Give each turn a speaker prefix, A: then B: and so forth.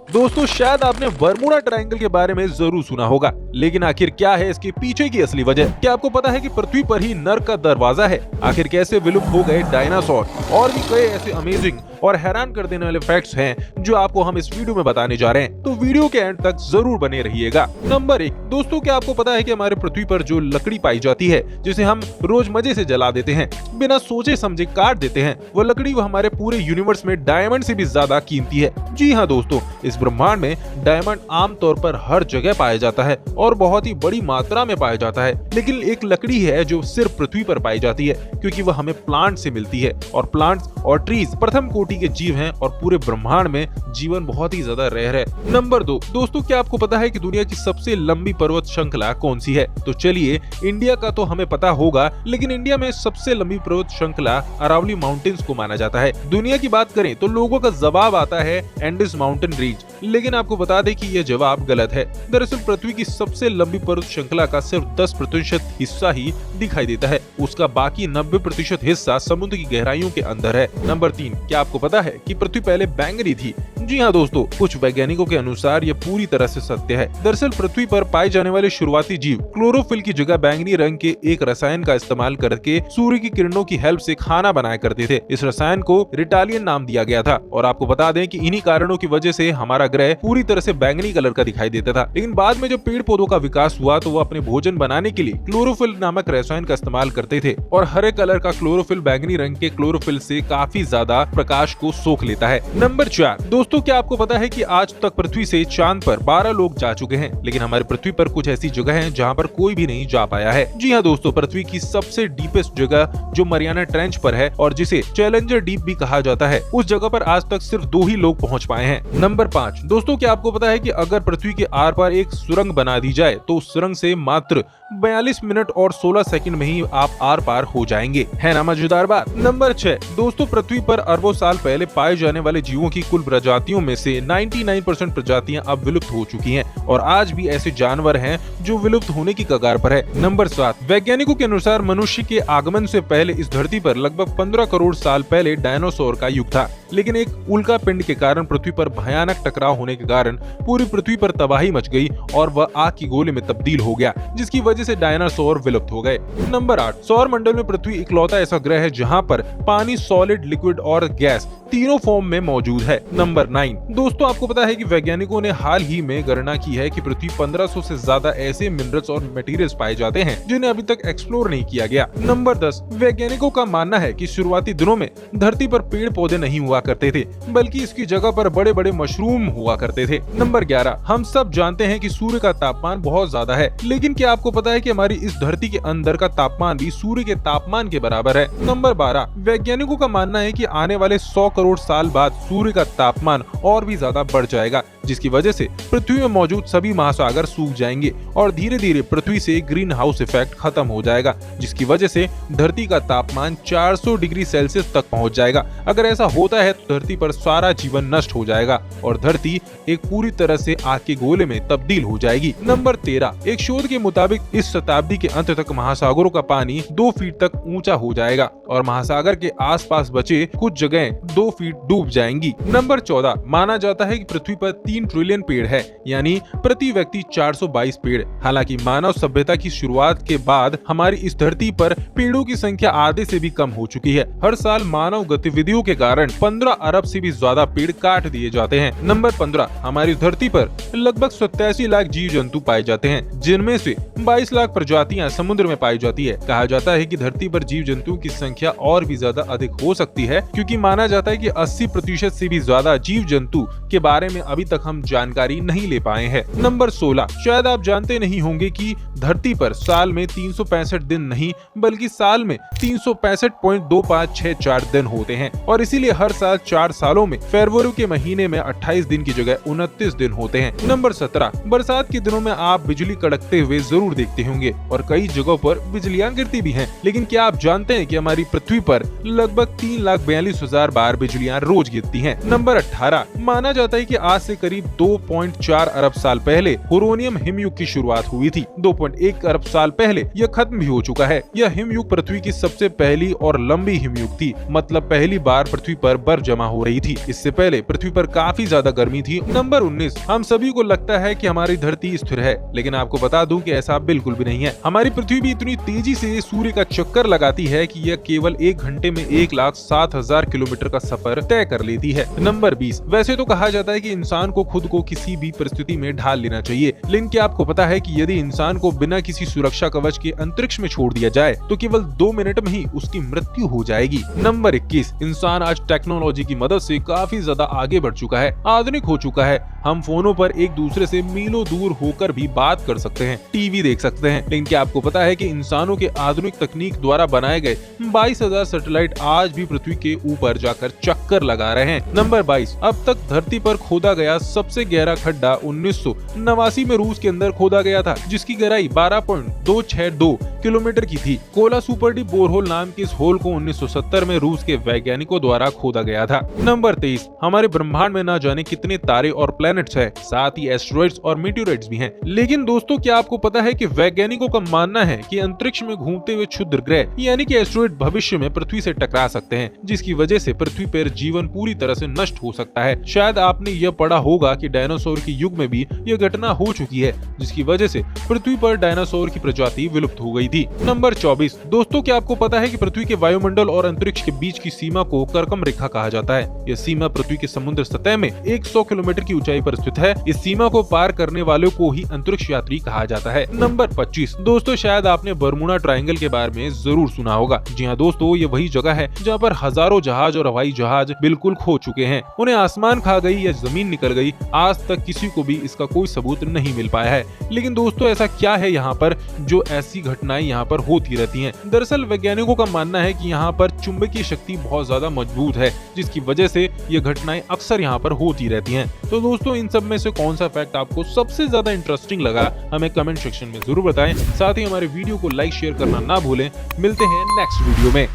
A: दोस्तों शायद आपने बरमूडा ट्रायंगल के बारे में जरूर सुना होगा, लेकिन आखिर क्या है इसके पीछे की असली वजह? क्या आपको पता है कि पृथ्वी पर ही नर्क का दरवाजा है? आखिर कैसे विलुप्त हो गए डायनासोर? और भी कई ऐसे अमेजिंग और हैरान कर देने वाले फैक्ट्स हैं जो आपको हम इस वीडियो में बताने जा रहे हैं, तो वीडियो के एंड तक जरूर बने रहिएगा। नंबर 1, दोस्तों क्या आपको पता है कि हमारे पृथ्वी पर जो लकड़ी पाई जाती है, जिसे हम रोज मजे से जला देते हैं, बिना सोचे समझे काट देते हैं, वो लकड़ी वो हमारे पूरे यूनिवर्स में डायमंड से भी ज्यादा कीमती है। जी हाँ दोस्तों, इस ब्रह्मांड में डायमंड आमतौर पर हर जगह पाया जाता है और बहुत ही बड़ी मात्रा में पाया जाता है, लेकिन एक लकड़ी है जो सिर्फ पृथ्वी पर पाई जाती है, क्योंकि वह हमें प्लांट से मिलती है और प्लांट्स और ट्रीज प्रथम कोटि के जीव हैं और पूरे ब्रह्मांड में जीवन बहुत ही ज्यादा रेयर है। नंबर 2, दोस्तों क्या आपको पता है कि दुनिया की सबसे लंबी पर्वत श्रृंखला कौन सी है? तो चलिए, इंडिया का तो हमें पता होगा, लेकिन इंडिया में सबसे लंबी पर्वत श्रृंखला अरावली माउंटेन्स को माना जाता है। दुनिया की बात करें तो लोगों का जवाब आता है एंडीज माउंटेन रेंज, लेकिन आपको बता दें कि यह जवाब गलत है। दरअसल पृथ्वी की सबसे लंबी पर्वत श्रृंखला का सिर्फ 10% हिस्सा ही दिखाई देता है, उसका बाकी 90% हिस्सा समुद्र की गहराइयों के अंदर है। नंबर 3, क्या आपको पता है कि पृथ्वी पहले बैंगनी थी? जी हाँ दोस्तों, कुछ वैज्ञानिकों के अनुसार यह पूरी तरह से सत्य है। दरअसल पृथ्वी पर पाए जाने वाले शुरुआती जीव क्लोरोफिल की जगह बैंगनी रंग के एक रसायन का इस्तेमाल करके सूर्य की किरणों की हेल्प से खाना बनाया करते थे। इस रसायन को रिटालियन नाम दिया गया था और आपको बता दें कि इन्हीं कारणों की वजह से हमारा ग्रह पूरी तरह से बैंगनी कलर का दिखाई देता था। लेकिन बाद में जब पेड़ पौधों का विकास हुआ तो वो अपने भोजन बनाने के लिए क्लोरोफिल नामक रसायन का इस्तेमाल करते थे और हरे कलर का क्लोरोफिल बैंगनी रंग के क्लोरोफिल से काफी ज्यादा प्रकाश को सोख लेता है। नंबर 4, दोस्तों क्या आपको पता है कि आज तक पृथ्वी से चांद पर 12 लोग जा चुके हैं, लेकिन हमारी पृथ्वी पर कुछ ऐसी जगह हैं जहां पर कोई भी नहीं जा पाया है। जी हाँ दोस्तों, पृथ्वी की सबसे डीपेस्ट जगह जो मरियाना ट्रेंच पर है और जिसे चैलेंजर डीप भी कहा जाता है, उस जगह पर आज तक सिर्फ 2 ही लोग पहुंच पाए हैं। नंबर 5, दोस्तों क्या आपको पता है कि अगर पृथ्वी के आर पार एक सुरंग बना दी जाए तो उस सुरंग से मात्र 42 मिनट और 16 सेकंड में ही आप आर पार हो जाएंगे। है ना मजेदार बात? नंबर 6, दोस्तों पृथ्वी पर अरबों साल पहले पाए जाने वाले जीवों की कुल प्रजातियों में से 99% प्रजातियां अब विलुप्त हो चुकी हैं और आज भी ऐसे जानवर हैं जो विलुप्त होने की कगार पर है। नंबर 7, वैज्ञानिकों के अनुसार मनुष्य के आगमन से पहले इस धरती पर लगभग 15 करोड़ साल पहले डायनासोर का युग था, लेकिन एक उल्का पिंड के कारण पृथ्वी पर भयानक टकराव होने के कारण पूरी पृथ्वी पर तबाही मच गई और वह आग की गोले में तब्दील हो गया, जिसकी वजह से डायनासोर विलुप्त हो गए। नंबर 8, सौर मंडल में पृथ्वी इकलौता ऐसा ग्रह है जहां पर पानी, सॉलिड, लिक्विड और गैस तीनों फॉर्म में मौजूद है। नंबर 9, दोस्तों आपको पता है कि वैज्ञानिकों ने हाल ही में गणना की है कि पृथ्वी 1500 से ज्यादा ऐसे मिनरल्स और मटेरियल्स पाए जाते हैं जिन्हें अभी तक एक्सप्लोर नहीं किया गया। नंबर 10, वैज्ञानिकों का मानना है कि शुरुआती दिनों में धरती पर पेड़ पौधे नहीं हुआ करते थे, बल्कि इसकी जगह पर बड़े बड़े मशरूम हुआ करते थे। नंबर 11, हम सब जानते हैं कि सूर्य का तापमान बहुत ज्यादा है, लेकिन क्या आपको पता है कि हमारी इस धरती के अंदर का तापमान भी सूर्य के तापमान के बराबर है। नंबर 12, वैज्ञानिकों का मानना है कि आने वाले 100 करोड़ साल बाद सूर्य का तापमान और भी ज्यादा बढ़ जाएगा, जिसकी वजह से पृथ्वी में मौजूद सभी महासागर सूख जाएंगे और धीरे धीरे पृथ्वी से ग्रीन हाउस इफेक्ट खत्म हो जाएगा, जिसकी वजह से धरती का तापमान 400 डिग्री सेल्सियस तक पहुंच जाएगा। अगर ऐसा होता है तो धरती पर सारा जीवन नष्ट हो जाएगा और धरती एक पूरी तरह से आग के गोले में तब्दील हो जाएगी। नंबर 13, एक शोध के मुताबिक इस शताब्दी के अंत तक महासागरों का पानी 2 फीट तक ऊंचा हो जाएगा और महासागर के आसपास बचे कुछ जगह 2 फीट डूब जाएंगी। नंबर 14, माना जाता है कि पृथ्वी पर 3 ट्रिलियन पेड़ है, यानी प्रति व्यक्ति 422 पेड़। हालांकि मानव सभ्यता की शुरुआत के बाद हमारी इस धरती पर पेड़ों की संख्या आधे से भी कम हो चुकी है। हर साल मानव गतिविधियों के कारण 15 अरब से भी ज्यादा पेड़ काट दिए जाते हैं। नंबर 15, हमारी धरती पर लगभग 87 लाख जीव जंतु पाए जाते हैं, जिनमें से 22 लाख प्रजातियां समुद्र में पाई जाती है। कहा जाता है कि धरती पर जीव जंतुओं की संख्या और भी ज्यादा अधिक हो सकती है, क्योंकि माना जाता है कि 80% से भी ज्यादा जीव जंतु के बारे में अभी तक हम जानकारी नहीं ले पाए हैं। नंबर 16, शायद आप जानते नहीं होंगे कि धरती पर साल में 365 दिन नहीं बल्कि साल में 365.2564 दिन होते हैं और इसीलिए हर साल 4 सालों में फरवरी के महीने में 28 दिन की जगह 29 दिन होते हैं। नंबर 17, बरसात के दिनों में आप बिजली कड़कते हुए जरूर देखते होंगे और कई जगहों पर बिजलियां गिरती भी हैं, लेकिन क्या आप जानते हैं कि हमारी पृथ्वी पर लगभग 3,42,000 बार बिजलियां रोज गिरती हैं। नंबर 18, माना जाता है कि आज से करीब करीब 2.4 अरब साल पहले हुरोनियम हिमयुग की शुरुआत हुई थी। 2.1 अरब साल पहले यह खत्म भी हो चुका है। यह हिमयुग पृथ्वी की सबसे पहली और लंबी हिमयुग थी, मतलब पहली बार पृथ्वी पर बर्फ जमा हो रही थी। इससे पहले पृथ्वी पर काफी ज्यादा गर्मी थी। नंबर 19, हम सभी को लगता है कि हमारी धरती स्थिर है, लेकिन आपको बता दूं कि ऐसा बिल्कुल भी नहीं है। हमारी पृथ्वी भी इतनी तेजी से सूर्य का चक्कर लगाती है कि यह केवल 1 घंटे में 1,07,000 किलोमीटर का सफर तय कर लेती है। नंबर 20, वैसे तो कहा जाता है कि इंसान को खुद को किसी भी परिस्थिति में ढाल लेना चाहिए, लेकिन क्या आपको पता है कि यदि इंसान को बिना किसी सुरक्षा कवच के अंतरिक्ष में छोड़ दिया जाए तो केवल 2 मिनट में ही उसकी मृत्यु हो जाएगी। नंबर 21, इंसान आज टेक्नोलॉजी की मदद से काफी ज्यादा आगे बढ़ चुका है, आधुनिक हो चुका है। हम फोनों पर एक दूसरे से मीलों दूर होकर भी बात कर सकते हैं, टीवी देख सकते हैं, लेकिन क्या आपको पता है कि इंसानों के आधुनिक तकनीक द्वारा बनाए गए 22,000 सैटेलाइट आज भी पृथ्वी के ऊपर जाकर चक्कर लगा रहे हैं। नंबर 22, अब तक धरती पर खोदा गया सबसे गहरा खड्डा 1989 में रूस के अंदर खोदा गया था, जिसकी गहराई 12.262 किलोमीटर की थी। कोला सुपर डीप बोरहोल नाम के इस होल को 1970 में रूस के वैज्ञानिकों द्वारा खोदा गया था। नंबर 23, हमारे ब्रह्मांड में न जाने कितने तारे और प्लैनेट्स हैं, साथ ही एस्टेरॉइड्स और मीटियोराइट्स भी हैं। लेकिन दोस्तों, क्या आपको पता है कि वैज्ञानिकों का मानना है कि अंतरिक्ष में घूमते हुए क्षुद्र ग्रह यानी कि एस्टेरॉइड भविष्य में पृथ्वी से टकरा सकते हैं, जिसकी वजह से पृथ्वी पर जीवन पूरी तरह से नष्ट हो सकता है। शायद आपने यह पढ़ा होगा कि डायनासोर के युग में भी यह घटना हो चुकी है, जिसकी वजह से पृथ्वी पर डायनासोर की प्रजाति विलुप्त हो गई थी। नंबर 24, दोस्तों, क्या आपको पता है कि पृथ्वी के वायुमंडल और अंतरिक्ष के बीच की सीमा को कर्कम रेखा कहा जाता है। यह सीमा पृथ्वी के समुद्र सतह में 100 किलोमीटर की ऊंचाई पर स्थित है। इस सीमा को पार करने वालों को ही अंतरिक्ष यात्री कहा जाता है। नंबर 25, दोस्तों, शायद आपने बर्मुडा ट्रायंगल के बारे में जरूर सुना होगा। जी हाँ दोस्तों, ये वही जगह है जहाँ पर हजारों जहाज और हवाई जहाज बिल्कुल खो चुके हैं। उन्हें आसमान खा गई या जमीन निकल गई, आज तक किसी को भी इसका कोई सबूत नहीं मिल पाया है। लेकिन दोस्तों, ऐसा क्या है यहाँ पर जो ऐसी घटनाएं यहाँ पर होती रहती हैं? दरअसल वैज्ञानिकों का मानना है कि यहाँ पर चुंबकीय शक्ति बहुत ज्यादा मजबूत है, जिसकी वजह से ये घटनाएं अक्सर यहाँ पर होती रहती हैं। तो दोस्तों, इन सब में से कौन सा फैक्ट आपको सबसे ज्यादा इंटरेस्टिंग लगा, हमें कमेंट सेक्शन में जरूर बताएं। साथ ही हमारे वीडियो को लाइक शेयर करना ना भूलें। मिलते हैं नेक्स्ट वीडियो में।